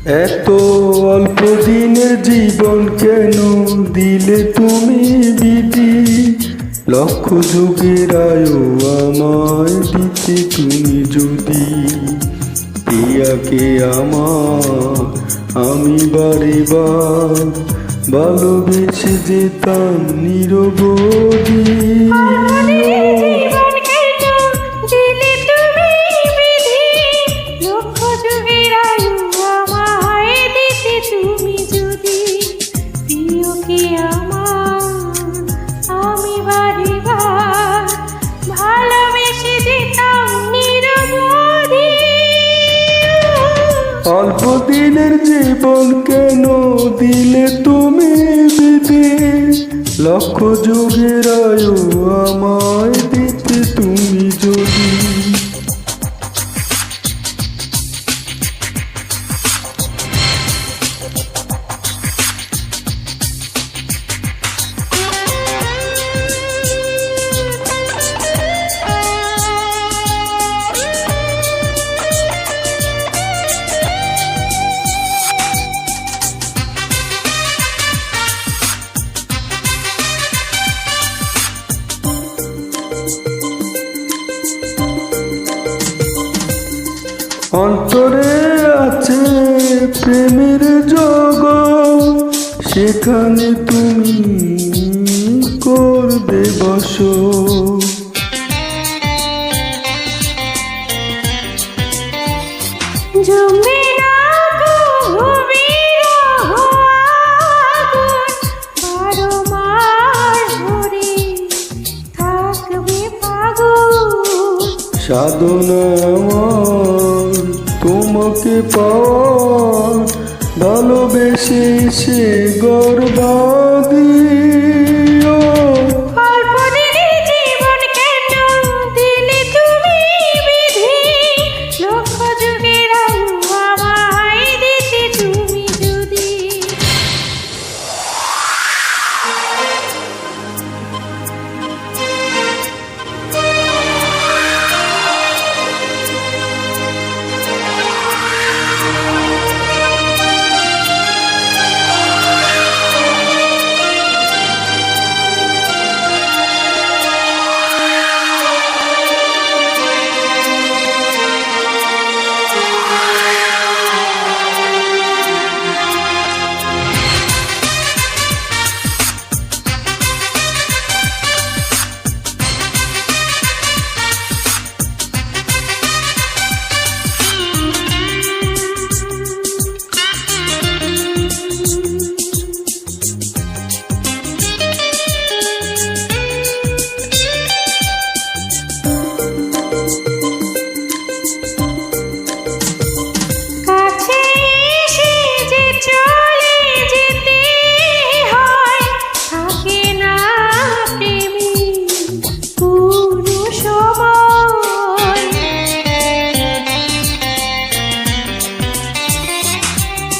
এত অল্প দিনের জীবন কেন দিলে তুমি বিধি, লক্ষ যুগের আয়ু আমায় দিতে তুমি যদি। প্রিয়াকে আমার আমি বারে বার ভালোবেসে যেতাম নিরবধি। অল্প দিনের জীবন কেন দিলে তুমি বিধি, লক্ষ যুগের আয়ু আমায় দিতে তুমি যদি। অন্তরে আছে প্রেমের জগৎ, সেখানে তুমি করবে বসত। সাধনা আমার তোমাকে পাওয়ার, ভালোবেসে সে গর্বাদি।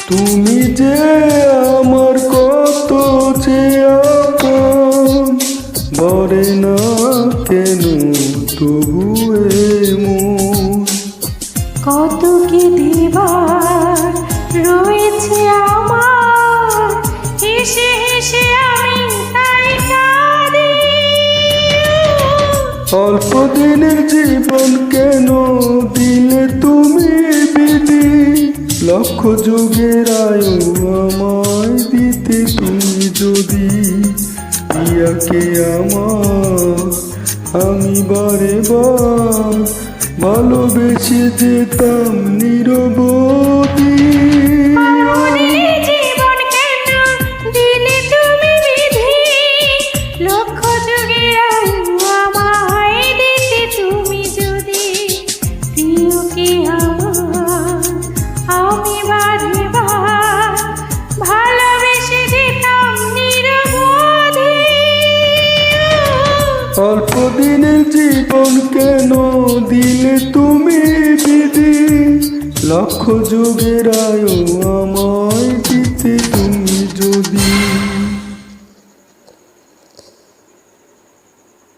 তুমি যে আমার কত যে আপন, বলে না কেন তবু এমন। কত কি দিবার রয়েছে আমার, হেসে হেসে আমি তাই কাঁদি। অল্প দিনের জীবন কেন দিলে তুমি বিধি, লক্ষ যুগের আয়ু আমায় দিতে তুমি যদি। প্রিয়াকে আমার আমি বারে বার ভালোবেসে যেতাম নিরবধি। অল্প দিনের জীবন কেন দিলে তুমি বিধি, লক্ষ যুগের আয়ু